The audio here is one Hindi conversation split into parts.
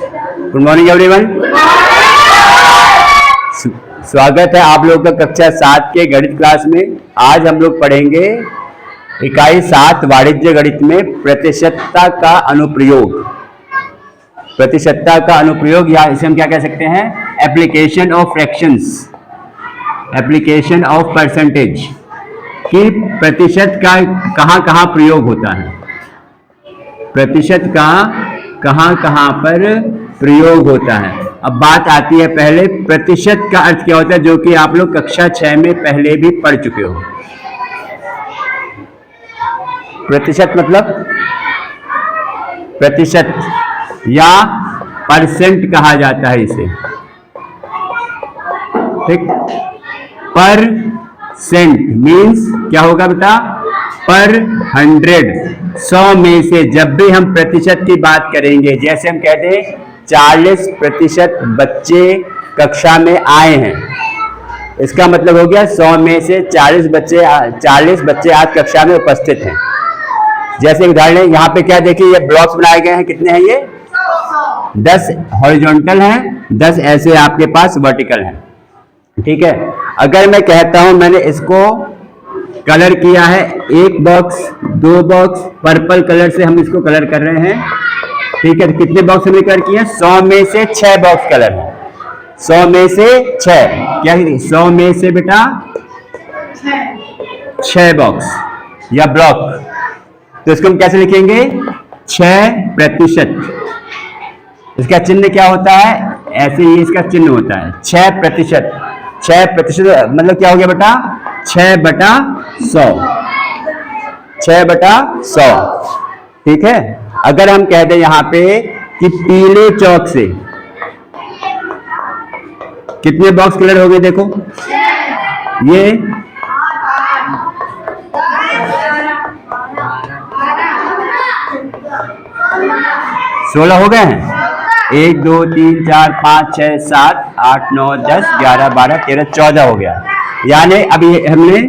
Good morning everyone. स्वागत है आप लोगों का कक्षा 7 के गणित क्लास में। आज हम लोग पढ़ेंगे इकाई 7 वाणिज्य गणित में प्रतिशतता का अनुप्रयोग। प्रतिशतता का अनुप्रयोग या इसे हम क्या कह सकते हैं, application of fractions, application of percentage कि प्रतिशत का कहाँ कहाँ प्रयोग होता है, प्रतिशत का कहाँ कहाँ पर प्रयोग होता है। अब बात आती है पहले प्रतिशत का अर्थ क्या होता है, जो कि आप लोग कक्षा 6 में पहले भी पढ़ चुके हो। प्रतिशत मतलब प्रतिशत या परसेंट कहा जाता है इसे, ठीक। पर सेंट मीन्स क्या होगा बेटा, पर 100, 100 में से। जब भी हम प्रतिशत की बात करेंगे, जैसे हम कहते हैं 40% बच्चे कक्षा में आए हैं, इसका मतलब हो गया 100 में से 40 बच्चे आज कक्षा में उपस्थित हैं। जैसे उदाहरण यहाँ पे क्या देखिए, ये ब्लॉक्स बनाए गए हैं, कितने हैं ये, 10 हॉरिजॉन्टल हैं, 10 ऐसे आपके पास वर्टिकल हैं, ठीक है। अगर मैं कहता हूं मैंने इसको कलर किया है, 1 बॉक्स 2 बॉक्स पर्पल कलर से हम इसको कलर कर रहे हैं, ठीक है। तो कितने बॉक्स हमने कलर किए, 100 में से 6 बॉक्स कलर है, 100 में से 6, क्या 100 में से बेटा 6 बॉक्स या ब्लॉक। तो इसको हम कैसे लिखेंगे, 6%। इसका चिन्ह क्या होता है, ऐसे ही इसका चिन्ह होता है 6%। 6% मतलब क्या हो गया बेटा, 6/100, 6/100, ठीक है। अगर हम कह दें यहां पे कि पीले चौक से कितने बॉक्स कलर हो गए, देखो ये 16 हो गए हैं। 1 2 3 4 5 6 7 8 9 10 11 12 13 14 हो गया। यानी अभी हमने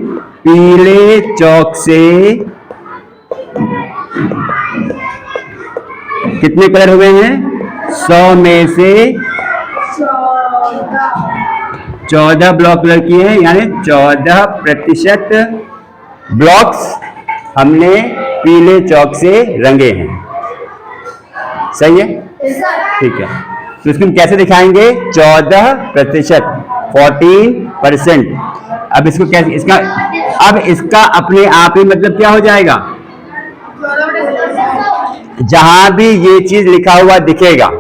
पीले चौक से कितने कलर हुए हैं, 100 में से 14 ब्लॉक कलर किए हैं, यानी 14% ब्लॉक्स हमने पीले चौक से रंगे हैं। सही है, ठीक है। तो इसको हम कैसे दिखाएंगे, 14%, 14%। अब इसको कैसे, इसका अपने आप ही मतलब क्या हो जाएगा, जहां भी ये चीज लिखा हुआ दिखेगा,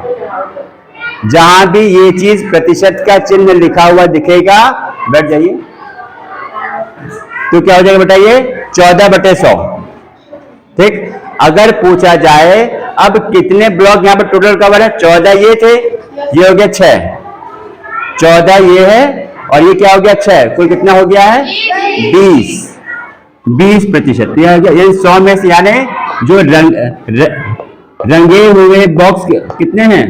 जहां भी ये चीज प्रतिशत का चिन्ह लिखा हुआ दिखेगा, बैठ जाइए, तो क्या हो जाएगा बेटा, ये 14/100, ठीक। अगर पूछा जाए अब कितने ब्लॉक यहां पर टोटल कवर है, 14 ये थे, ये हो गया 6, 14 ये है और ये क्या हो गया 6, कुल कितना हो गया है 20%। यह हो गया, यानी 100 में से, यानी जो रंगे हुए बॉक्स कितने हैं,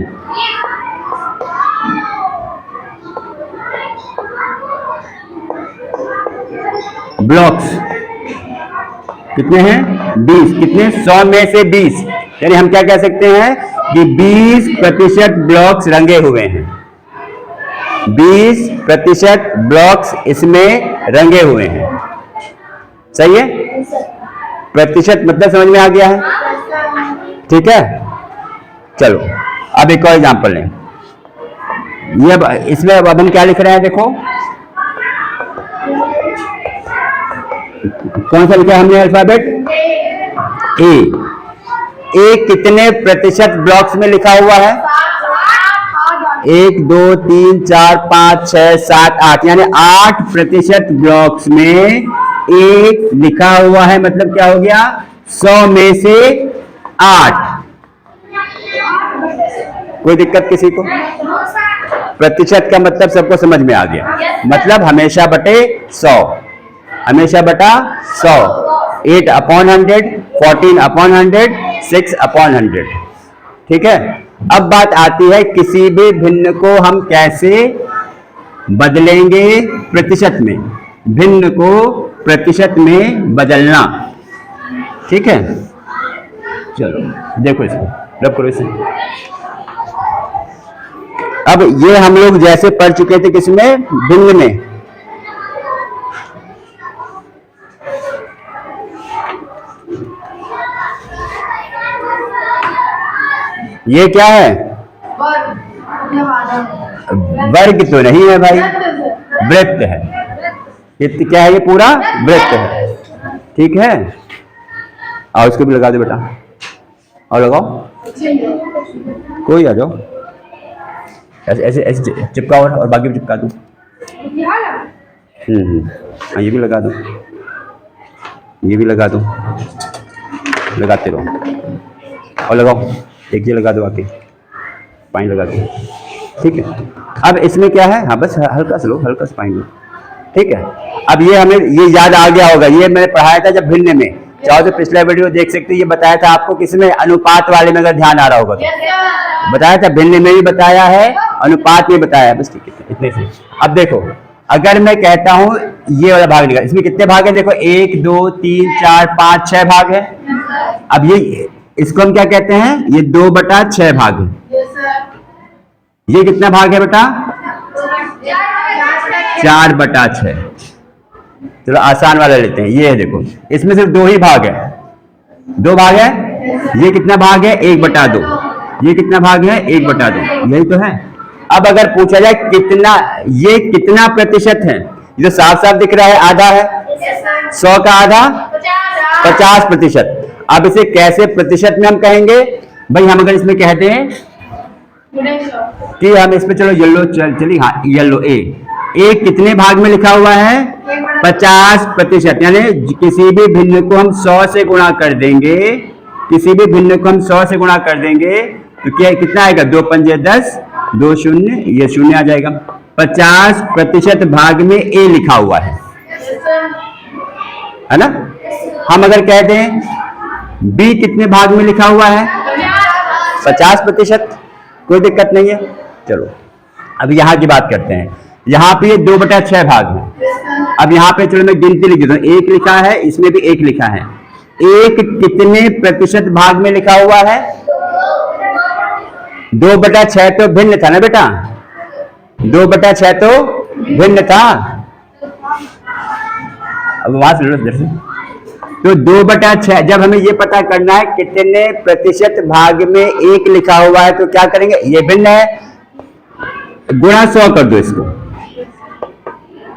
ब्लॉक्स कितने हैं, 20। कितने, 100 में से 20, यानी हम क्या कह सकते हैं कि 20% ब्लॉक्स रंगे हुए हैं, 20% ब्लॉक्स इसमें रंगे हुए हैं। सही है, प्रतिशत मतलब समझ में आ गया है, ठीक है। चलो अब एक और एग्जांपल लें। ये इसमें अब हम क्या लिख रहे हैं, देखो कौन सा लिखा है हमने अल्फाबेट, ए कितने प्रतिशत ब्लॉक्स में लिखा हुआ है, 1 2 3 4 5 6 7 8, यानी 8% ब्लॉक्स में एक लिखा हुआ है, मतलब क्या हो गया, 100 में से 8। कोई दिक्कत किसी को, प्रतिशत का मतलब सबको समझ में आ गया, मतलब हमेशा बटे 100, हमेशा बटा 100, 8/100, 14/100, 6/100, ठीक है। अब बात आती है किसी भी भिन्न को हम कैसे बदलेंगे प्रतिशत में, भिन्न को प्रतिशत में बदलना, ठीक है। चलो देखो इसको, रब करो इसे। अब ये हम लोग जैसे पढ़ चुके थे किसमें, भिन्न में। ये क्या है, वर्ग तो नहीं है भाई, वृत्त है। ये क्या है, ये पूरा वृत्त है, ठीक है। और इसको भी लगा दो बेटा, और लगाओ, कोई आ जाओ, ऐसे ऐसे ऐसे चिपका और बाकी भी चिपका दो। हाँ ये भी लगा दो, ये भी लगा दो, लगाते रहो और लगाओ, एक ये लगा दो, आके पानी लगा दो, ठीक है। अब इसमें क्या है, हाँ बस हल्का सा लो, हल्का सा पानी लो, ठीक है। अब ये हमें ये याद आ गया होगा, ये मैंने पढ़ाया था जब भिन्न में, चाहो तो पिछला वीडियो देख सकते हो। ये बताया था आपको किसमें, अनुपात वाले में, अगर ध्यान आ रहा होगा तो बताया था, भिन्न में भी बताया है, अनुपात में बताया है, बस ठीक है, इतने से। अब देखो, अगर मैं कहता हूं ये वाला भाग निकाल, इसमें कितने भाग है, देखो 1 2 3 4 5 6 भाग है। अब ये इसको हम क्या कहते हैं, ये 2/6 भाग है। ये कितना भाग है बेटा, 4/6। चलो आसान वाला लेते हैं, ये है देखो, इसमें सिर्फ 2 ही भाग है, 2 भाग है। ये कितना भाग है, 1/2। ये कितना भाग है, 1/2, यही तो है। अब अगर पूछा जाए कितना, ये कितना प्रतिशत है, ये तो साफ साफ दिख रहा है, आधा है, 100 का आधा 50%। अब इसे कैसे प्रतिशत में हम कहेंगे भाई, हम अगर इसमें कहते हैं कि हम इसमें, चलो येलो चलिए, हाँ येलो ए कितने भाग में लिखा हुआ है, 50%। यानी किसी भी भिन्न को हम 100 से गुणा कर देंगे, किसी भी भिन्न को हम 100 से गुणा कर देंगे तो क्या कितना आएगा, 2 पंजे 10, 2 शून्य, ये शून्य आ जाएगा। 50% भाग में ए लिखा हुआ है ना। हम अगर कहते हैं बी कितने भाग में लिखा हुआ है, 50%, कोई दिक्कत नहीं है। चलो अब यहां की बात करते हैं, यहाँ पे ये 2/6 भाग है। अब यहाँ पे चलो मैं गिनती लिख देता हूँ, 1 लिखा है, इसमें भी 1 लिखा है। 1 कितने प्रतिशत भाग में लिखा हुआ है, 2/6 तो भिन्न था ना बेटा, 2/6 तो भिन्न था। अब आवाज लो इधर से, तो 2/6 जब हमें ये पता करना है कितने प्रतिशत भाग में 1 लिखा हुआ है, तो क्या करेंगे, ये भिन्न है, गुणा 100 कर दो, इसको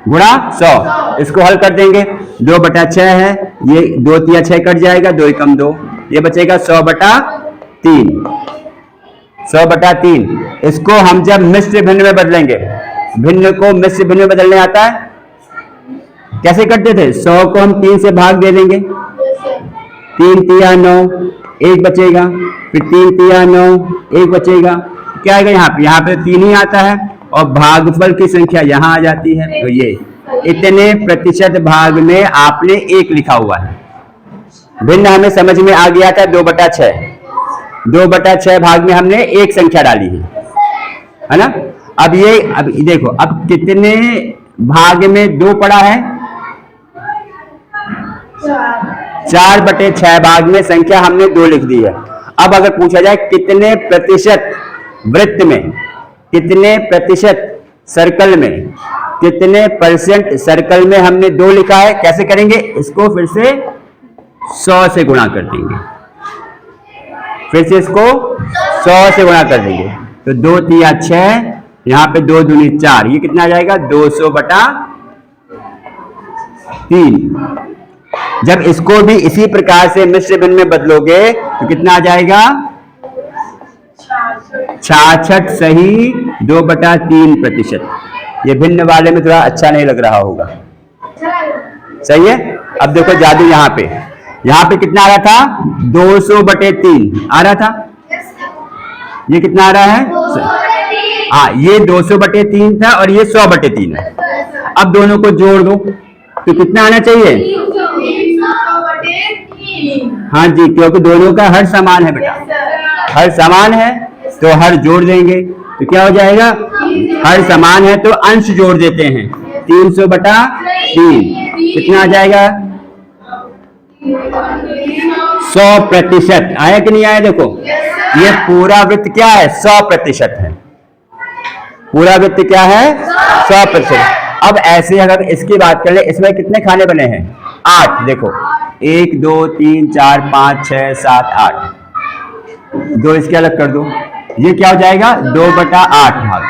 गुणा 100, इसको हल कर देंगे। 2/6 है, ये 2 3 6 कट जाएगा, 2 कम 2, ये बचेगा 100/3, 100/3। इसको हम जब मिश्र भिन्न में बदलेंगे, भिन्न को मिश्र भिन्न में बदलने आता है, कैसे करते थे, 100 को हम 3 से भाग दे देंगे, 3 3 9, 1 बचेगा, फिर 3 3 9, 1 बचेगा, क्या आएगा यहाँ पे 3 ही आता है, और भागफल की संख्या यहाँ आ जाती है। तो ये इतने प्रतिशत भाग में आपने 1 लिखा हुआ है। भिन्न हमें समझ में आ गया था, 2/6, 2/6 भाग में हमने 1 संख्या डाली है ना। अब ये, अब देखो, अब कितने भाग में 2 पड़ा है, 4/6 भाग में संख्या हमने 2 लिख दी है। अब अगर पूछा जाए कितने प्रतिशत वृत्त में, कितने प्रतिशत सर्कल में, कितने परसेंट सर्कल में हमने 2 लिखा है, कैसे करेंगे, इसको फिर से 100 से गुणा कर देंगे, फिर से इसको 100 से गुणा कर देंगे, तो 2 3 6, यहाँ पे 2 दूनी 4, ये कितना आ जाएगा, 200/3। जब इसको भी इसी प्रकार से मिश्र भिन्न में बदलोगे तो कितना आ जाएगा, 66 सही 2/3%। ये भिन्न वाले में थोड़ा अच्छा नहीं लग रहा होगा, सही है। अब देखो जादू, यहाँ पे कितना आ रहा था, 200/3 आ रहा था, ये कितना आ रहा है, हाँ ये 200/3 था और ये 100/3 है। अब दोनों को जोड़ दो तो कितना आना चाहिए, हाँ जी, क्योंकि दोनों का हर समान है बेटा, हर समान है तो हर जोड़ देंगे, तो क्या हो जाएगा, हर समान है तो अंश जोड़ देते हैं, 300/3 कितना आ जाएगा, 100% आया कि नहीं आया। देखो ये पूरा वृत्त क्या है, 100% है, पूरा वृत्त क्या है 100%। अब ऐसे अगर इसकी बात कर ले, इसमें कितने खाने बने हैं 8। देखो 1 2 3 4 5 6 7 8, 2 इसके अलग कर दो, ये क्या हो जाएगा 2/8 भाग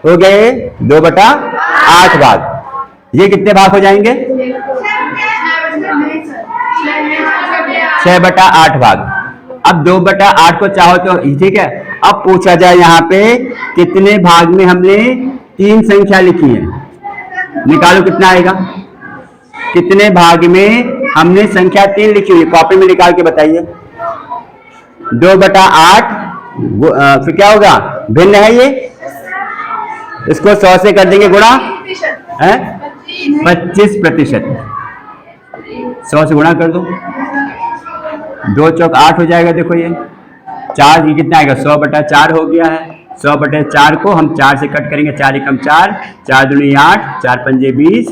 हो गए, 2/8 भाग। ये कितने भाग हो जाएंगे 6/8 भाग। अब 2/8 को चाहो तो ठीक है। अब पूछा जाए यहाँ पे कितने भाग में हमने 3 संख्या लिखी है, निकालो कितना आएगा। कितने भाग में हमने संख्या 3 लिखी हुई, कॉपी में निकाल के बताइए। 2/8 फिर क्या होगा, भिन्न है ये, इसको 100 से कर देंगे गुणा, 25%। 100 से गुणा कर दो, 2 चौक 8 हो जाएगा। देखो ये 4, ये कितना आएगा 100/4 हो गया है। 100/4 को हम 4 से कट करेंगे, 4 एकम 4, 4 दूनी 8, 4 पंजे 20,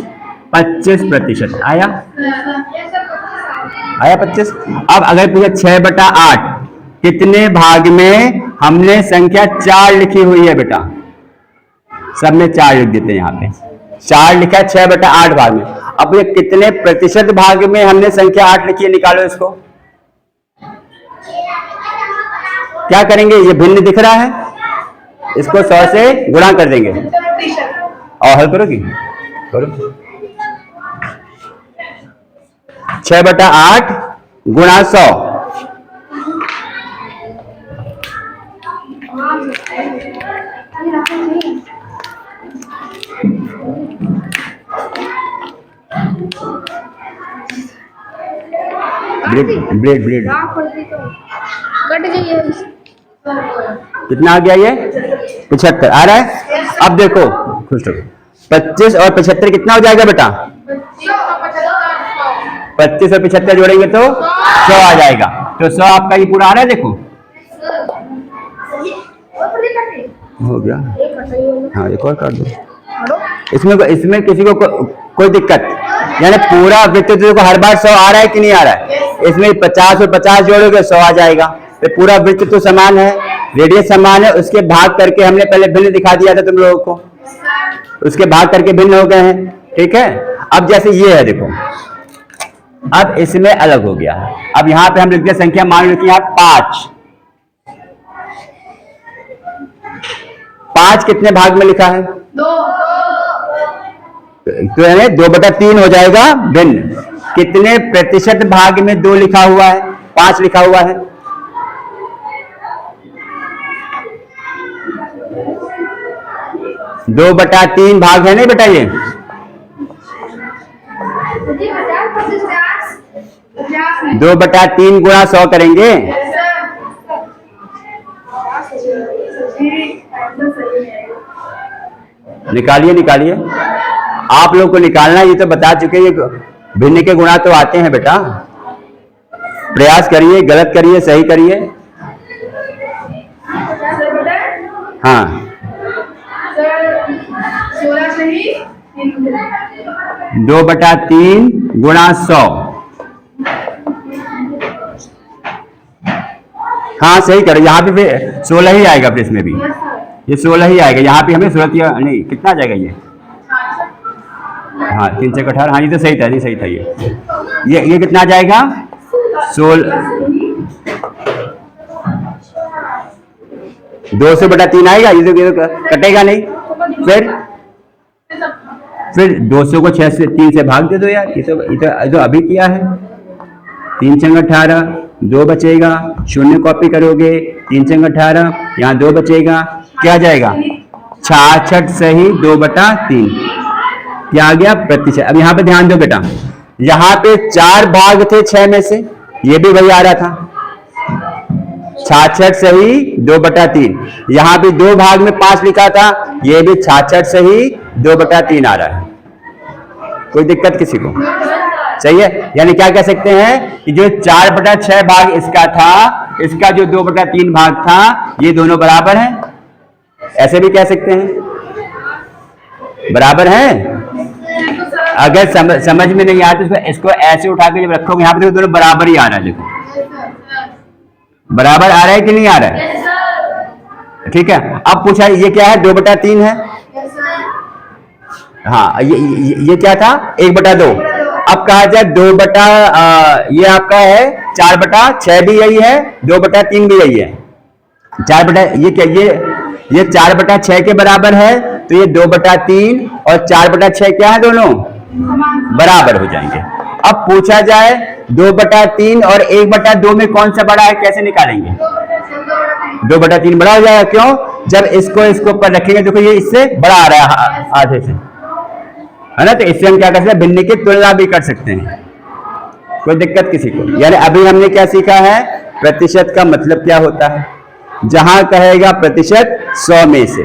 25% आया 25। अब अगर पूछा 6/8 कितने भाग में हमने संख्या 4 लिखी हुई है बेटा, सब में 4 लिख देते हैं, यहाँ पे 4 लिखा है 6/8 भाग में। अब ये कितने प्रतिशत भाग में हमने संख्या 8 लिखी है, निकालो इसको। क्या करेंगे, ये भिन्न दिख रहा है, इसको 100 से गुणा कर देंगे और हल करोगी, करो। 6/8 गुणा 100, ब्लेड कट जाइए। कितना आ गया, ये 75 आ रहा है। अब देखो खुश रहो, 25 और 75 कितना हो जाएगा बेटा, 25 और 75 जोड़ेंगे तो 100 आ जाएगा। तो 100 आपका ये पूरा आ रहा है, देखो हो गया। हाँ एक और कर दो, इसमें किसी को कोई दिक्कत, यानी पूरा वृत्त देखो हर बार 100 आ रहा है कि नहीं आ रहा है। इसमें 50 और 50 जोड़ोगे 100 आ जाएगा। तो पूरा वृत्त तो समान है, रेडियस समान है, उसके भाग करके हमने पहले भिन्न दिखा दिया था तुम लोगों को, उसके भाग करके भिन्न हो गए हैं, ठीक है। अब जैसे ये है देखो, अब इसमें अलग हो गया। अब यहां पे हम लिखते हैं संख्या, मान लो कि यहाँ 5, 5 कितने भाग में लिखा है, 2, तो यानी 2/3 हो जाएगा भिन्न। कितने प्रतिशत भाग में 2 लिखा हुआ है, 5 लिखा हुआ है, 2/3 भाग है नहीं बेटा ये। 2/3 गुणा 100 करेंगे, निकालिए निकालिए, आप लोग को निकालना, ये तो बता चुके, ये भिन्न के गुणा तो आते हैं बेटा, प्रयास करिए, गलत करिए सही करिए। हाँ 2/3 गुणा 100, हाँ सही करो। यहाँ पे 16 ही आएगा, फिर इसमें भी ये 16 ही आएगा। यहाँ पे हमें सूरत नहीं, कितना आ जाएगा ये, हाँ 3 से 18, हाँ ये तो सही था, नहीं सही था ये कितना आ जाएगा 16, 200/3 आएगा, ये तो कटेगा नहीं। फिर 200 को 6 से 3 से भाग दे दो यार, ये तो अभी किया है। 3 × 18, 2 बचेगा, 0 कॉपी करोगे, 3 × 18, यहाँ 2 बचेगा, क्या जाएगा 66 सही 2/3, क्या आ गया प्रतिशत। अब यहाँ पे ध्यान दो बेटा, यहाँ पे 4 भाग थे 6 में से, ये भी वही आ रहा था 66 सही 2/3। यहाँ भी 2 भाग में 5 लिखा था, ये भी 66 सही 2/3 आ रहा है। कोई दिक्कत किसी को, सही है। यानी क्या कह सकते हैं कि जो 4/6 भाग इसका था, इसका जो 2/3 भाग था, ये दोनों बराबर हैं, ऐसे भी कह सकते हैं, बराबर हैं। अगर समझ में नहीं आया तो इसको ऐसे उठा के जब रखोगे, यहाँ पे दोनों बराबर ही आ रहा है, देखो बराबर आ रहा है कि नहीं आ रहा है, ठीक है। अब पूछा ये क्या है, 2/3 है। हाँ ये क्या था, 1/2। अब कहा जाए 2 ये आपका है 4/6 भी यही है, 2/3 भी यही है। 4 बटा ये क्या, ये 4/6 के बराबर है, तो ये 2/3 और 4/6 क्या है, दोनों बराबर हो जाएंगे। अब पूछा जाए 2/3 और 1/2 में कौन सा बड़ा है, कैसे निकालेंगे? 2/3 बड़ा हो जाएगा। क्यों? जब इसको ऊपर रखेंगे, देखो ये इससे बड़ा आ रहा है आधे से, है ना, तो इससे हम क्या कर सकते हैं, भिन्न की तुलना भी कर सकते हैं, कोई दिक्कत किसी को। यानी अभी हमने क्या सीखा है, प्रतिशत का मतलब क्या होता है। जहां कहेगा प्रतिशत 100 में से,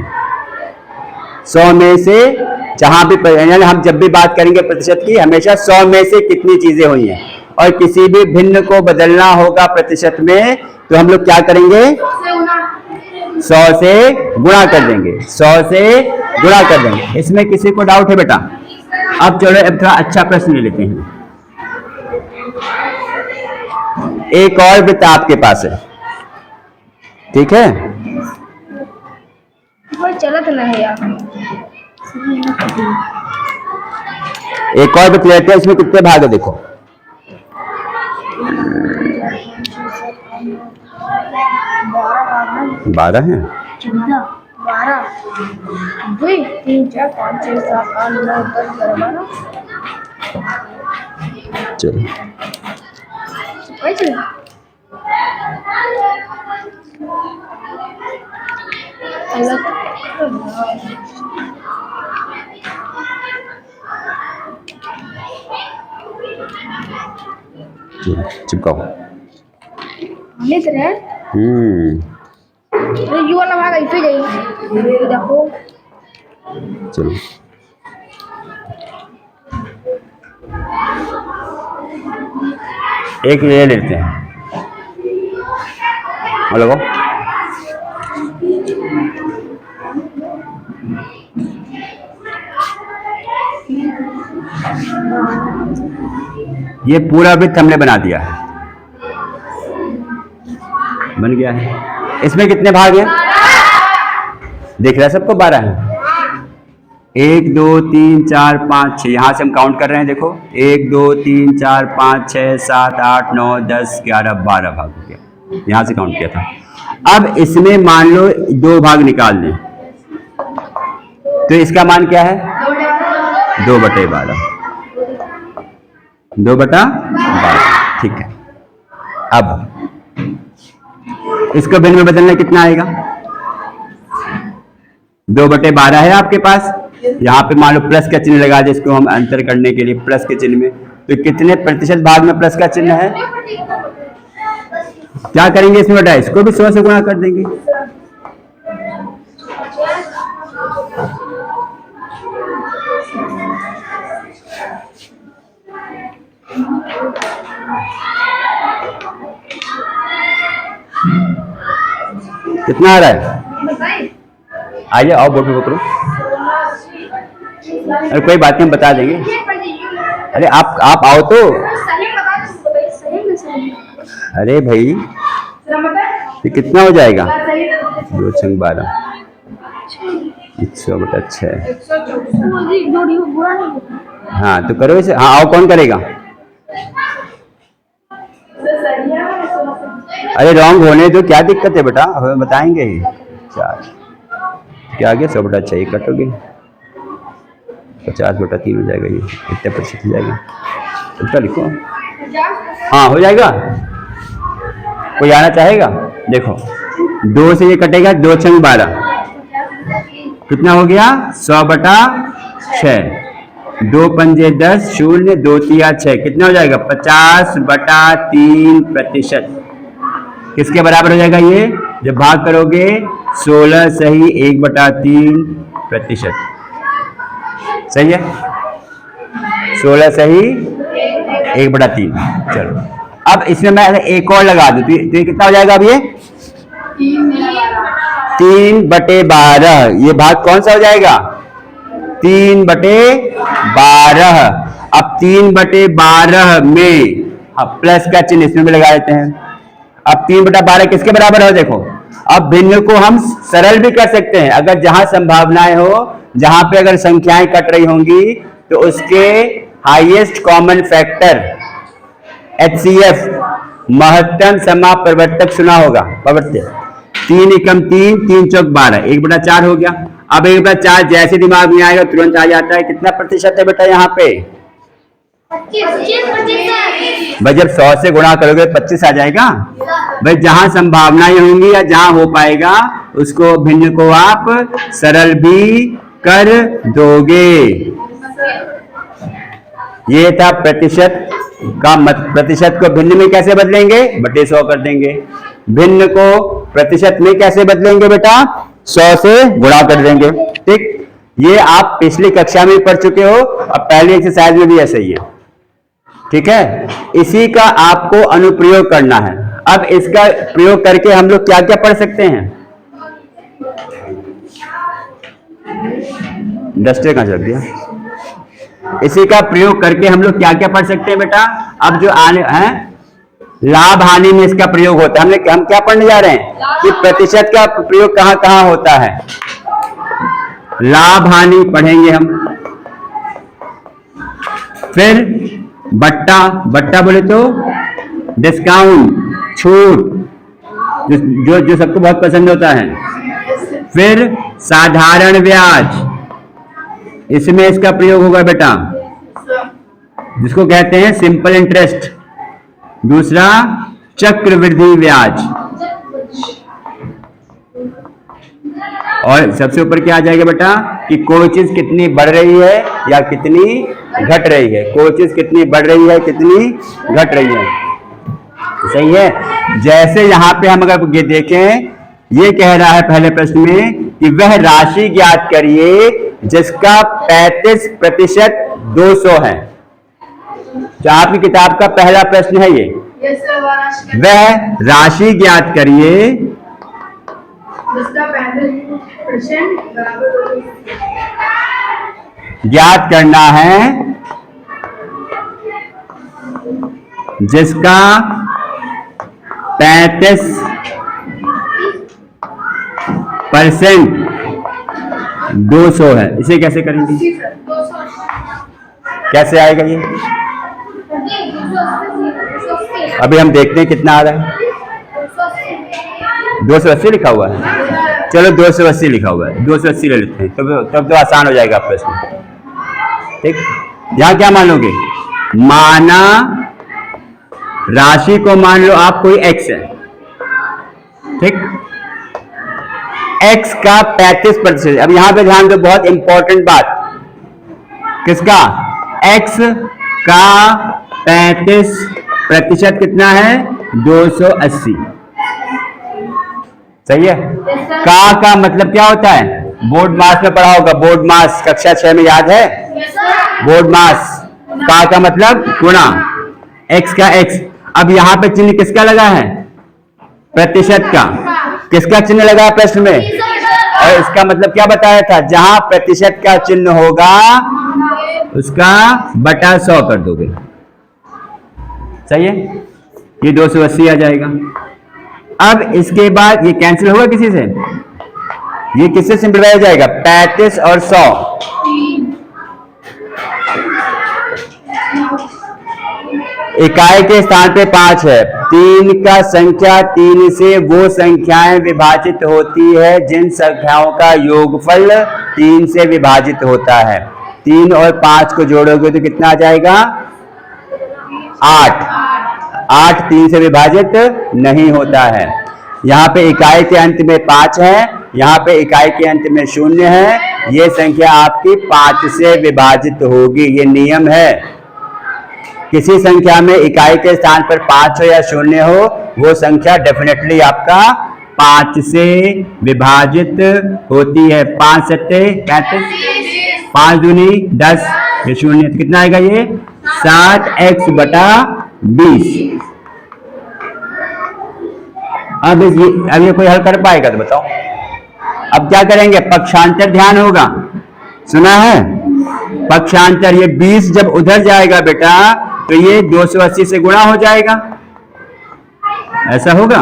100 में से जहां भी, यानी हम जब भी बात करेंगे प्रतिशत की, हमेशा 100 में से कितनी चीजें हुई हैं, और किसी भी भिन्न को बदलना होगा प्रतिशत में, तो हम लोग क्या करेंगे, 100 से गुणा कर देंगे, 100 से गुणा कर देंगे। इसमें किसी को डाउट है बेटा? अब चलो अब थोड़ा अच्छा प्रश्न ले लेते हैं। एक और वृत्त आपके पास है, ठीक है, चलत नहीं यार। एक और वृत्त लेते हैं। इसमें कितने भाग है, देखो 12 है। 14, 12, 2, 3, 4, 5, 6, 7, 8, 9, 10, 11, 12। चलो कैसे? चिपकाओ। लिख रहे हैं। ये वाला भाग ऐसे जाइए, देखो। चलो एक ले लेते हैं, हेलो। ये पूरा वृत्त हमने बना दिया है, बन गया है। इसमें कितने भाग हैं, देख रहा है सबको? 12 है। 1 2 3 4 5 6, यहां से हम काउंट कर रहे हैं, देखो 1 2 3 4 5 6 7 8 9 10 11 12 भाग हो गया, यहां से काउंट किया था। अब इसमें मान लो 2 भाग निकाल दें, तो इसका मान क्या है, 2/12, 2/12, ठीक है। अब इसको भिन्न में बदलना कितना आएगा, 2/12 है आपके पास, यहाँ पे मान लो प्लस का चिन्ह लगा दे, इसको हम अंतर करने के लिए प्लस के चिन्ह में, तो कितने प्रतिशत भाग में प्लस का चिन्ह है, क्या करेंगे इसमें बेटा, इसको भी 100 से गुणा कर देंगे। कितना आ रहा है, आइए आओ बोर्ड पे करो। अरे कोई बात नहीं, हम बता देंगे। अरे आप आओ तो। अरे भाई ये कितना हो जाएगा, 2 × 12, 100/6। हाँ तो करो इसे, हाँ आओ, कौन करेगा? अरे रॉन्ग होने दो, क्या दिक्कत है बेटा, हमें बताएंगे ही। 4 क्या आ गया, 100/6 कट हो गई, 50/3 हो जाएगा, ये कितने प्रतिशत हो जाएगा, इसका लिखो। हाँ हो जाएगा, कोई आना चाहेगा? देखो 2 से ये कटेगा, 2 × 12 कितना हो गया, 100/6, 2 पंजे 10, 0 2 3 6, कितना हो जाएगा, 50/3 प्रतिशत। किसके बराबर हो जाएगा ये, जब भाग करोगे 16 सही 1/3 प्रतिशत, सही है, 16 सही 1/3। चलो अब इसमें मैं एक और लगा दूं, तो ये कितना हो जाएगा, अब ये 3/12, ये भाग कौन सा हो जाएगा, 3/12। अब 3/12 में प्लस का चिन्ह इसमें भी लगा देते हैं। अब 3/12 किसके बराबर है, देखो अब भिन्न को हम सरल भी कर सकते हैं। अगर जहां संभावनाएं हो, जहां पे अगर संख्याएं कट रही होंगी तो उसके हाईएस्ट कॉमन फैक्टर HCF महत्तम समापवर्तक सुना होगा, प्रवर्तक 3 एकम 3, 3 चौक 12, 1/4 हो गया। अब 1/4 जैसे दिमाग में आएगा तुरंत आ जाता है। कितना प्रतिशत है बेटा यहाँ पे? 25। भाई जब 100 से गुणा करोगे 25 आ जाएगा। भाई जहां संभावनाएं होंगी या जहां हो पाएगा उसको भिन्न को आप सरल भी कर दोगे। ये था प्रतिशत का प्रतिशत को भिन्न में कैसे बदलेंगे? बटे 100 कर देंगे। भिन्न को प्रतिशत में कैसे बदलेंगे बेटा? 100 से गुणा कर देंगे। ठीक, ये आप पिछली कक्षा में पढ़ चुके हो, अब पहली एक्सरसाइज में भी ऐसा ही है। ठीक है, इसी का आपको अनुप्रयोग करना है। अब इसका प्रयोग करके हम लोग क्या क्या पढ़ सकते हैं? डस्टर कहां से रख दिया? इसी का प्रयोग करके हम लोग क्या क्या पढ़ सकते हैं बेटा? अब जो आने हैं लाभ हानि में इसका प्रयोग होता है। हम क्या पढ़ने जा रहे हैं कि प्रतिशत का प्रयोग कहां कहां होता है। लाभ हानि पढ़ेंगे हम। फिर बट्टा, बट्टा बोले तो डिस्काउंट, छूट, जो जो सबको बहुत पसंद होता है। फिर साधारण ब्याज, इसमें इसका प्रयोग होगा बेटा, जिसको कहते हैं सिंपल इंटरेस्ट। दूसरा चक्रवृद्धि ब्याज, और सबसे ऊपर क्या आ जाएगा बेटा कि कोई चीज कितनी बढ़ रही है या कितनी घट रही है। कोई चीज कितनी बढ़ रही है, कितनी घट रही है। सही है। जैसे यहाँ पे हम अगर ये देखें, ये कह रहा है पहले प्रश्न में कि वह राशि ज्ञात करिए जिसका 35% 200 है। तो आपकी किताब का पहला प्रश्न है ये। वह राशि ज्ञात करिए जिसका 35% बराबर, ज्ञात करना है जिसका 35% 200 है। इसे कैसे करेंगे? कैसे आएगा ये? अभी हम देखते हैं कितना आ रहा है। 280 लिखा हुआ है। चलो 280 लिखा हुआ है, 280 ले लेते हैं, तब तो आसान हो जाएगा प्रश्न। ठीक, यहां क्या मान लोगे? माना राशि को मान लो आप कोई x है। ठीक, x का 35%। अब यहां पे ध्यान दो, बहुत इंपॉर्टेंट बात। किसका? x का 35% कितना है? 280। सही है। का मतलब क्या होता है? बोर्ड मास में पढ़ा होगा, बोर्ड मास कक्षा 6 में याद है। बोर्ड मास का मतलब गुणा, x का x। अब यहां पे चिन्ह किसका लगा है? प्रतिशत का। किसका चिन्ह लगा है प्रश्न में? और इसका मतलब क्या बताया था? जहां प्रतिशत का चिन्ह होगा उसका बटा 100 कर दोगे। सही है, ये 280 आ जाएगा। अब इसके बाद ये कैंसिल होगा किसी से? ये किससे सिंपलीफाई हो जाएगा? 35 और 100। इकाई के स्थान पे 5 है। 3 का संख्या 3 से वो संख्याएं विभाजित होती है जिन संख्याओं का योगफल 3 से विभाजित होता है। 3 और 5 को जोड़ोगे तो कितना आ जाएगा? 8। 8 3 से विभाजित नहीं होता है। यहाँ पे इकाई के अंत में 5 है, यहाँ पे इकाई के अंत में 0 है। ये संख्या आपकी 5 से विभाजित होगी, ये नियम है। किसी संख्या में इकाई के स्थान पर 5 हो या 0 हो, वो संख्या डेफिनेटली आपका 5 से विभाजित होती है। 5 सत्ते 35, 5 दूनी 10, ये 0, तो कितना आएगा ये? 7x बटा 20। अब ये कोई हल कर पाएगा तो बताओ। अब क्या करेंगे? पक्षांतर ध्यान होगा, सुना है? पक्षांतर, ये 20 जब उधर जाएगा बेटा तो ये 280 से गुणा हो जाएगा। ऐसा होगा,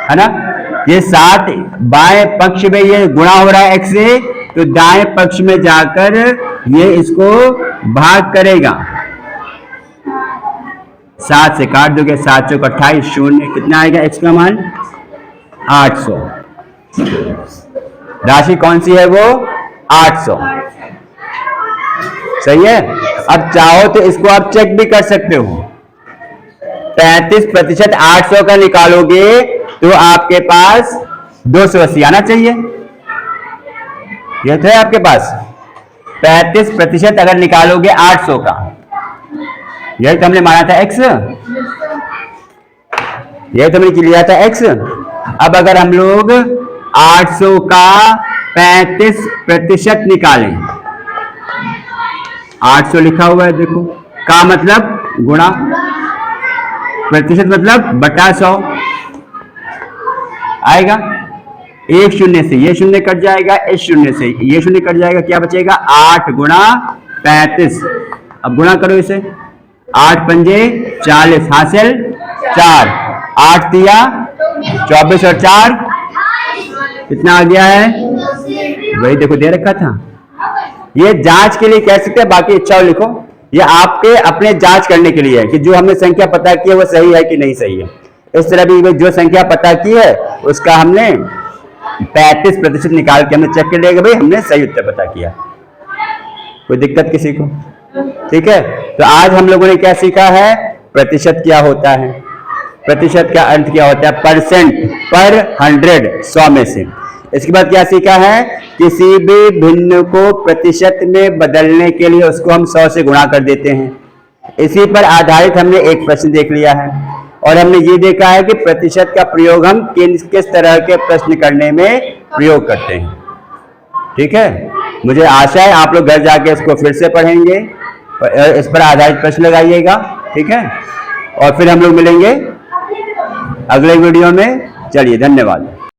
है ना? ये 7 बाएं पक्ष में ये गुणा हो रहा है x से, तो दाएं पक्ष में जाकर ये इसको भाग करेगा। 7 से काट दोगे, 7 चौक 28, शून्य, कितना आएगा x का मान? 800। राशि कौन सी है वो? 800। सही है। अब चाहो तो इसको आप चेक भी कर सकते हो। 35% 800 का निकालोगे तो आपके पास 280 आना चाहिए। यह तो है आपके पास। 35% अगर निकालोगे 800 का, यही तो हमने माना था x, यही तो हमने लिया था x। अब अगर हम लोग 800 का 35% निकालें, 800 लिखा हुआ है देखो, का मतलब गुणा, प्रतिशत मतलब बटा 100 आएगा। एक शून्य से ये शून्य कट जाएगा, इस शून्य से ये शून्य कट जाएगा, क्या बचेगा? 8 गुणा 35। अब गुणा करो इसे, 8 पंजे 40, हासिल 4, 8 तिया 24 और 4 कितना आ गया है? वही देखो दे रखा था। ये जांच के लिए कह सकते हैं, बाकी इच्छा लिखो। ये आपके अपने जांच करने के लिए है कि जो हमने संख्या पता की है वो सही है कि नहीं सही है। इस तरह भी जो संख्या पता की है उसका हमने 35% निकाल के हमने चेक कर लिया, भाई हमने सही उत्तर पता किया। कोई दिक्कत किसी को? ठीक है। तो आज हम लोगों ने क्या सीखा है? प्रतिशत क्या होता है, प्रतिशत का अर्थ क्या होता है? परसेंट, पर 100, 100 में से। इसके बाद क्या सीखा है? किसी भी भिन्न को प्रतिशत में बदलने के लिए उसको हम 100 से गुणा कर देते हैं। इसी पर आधारित हमने एक प्रश्न देख लिया है और हमने ये देखा है कि प्रतिशत का प्रयोग हम किस तरह के प्रश्न करने में प्रयोग करते हैं। ठीक है। मुझे आशा है आप लोग घर जाके इसको फिर से पढ़ेंगे, इस पर आधारित प्रश्न लगाइएगा। ठीक है। और फिर हम लोग मिलेंगे अगले वीडियो में। चलिए, धन्यवाद।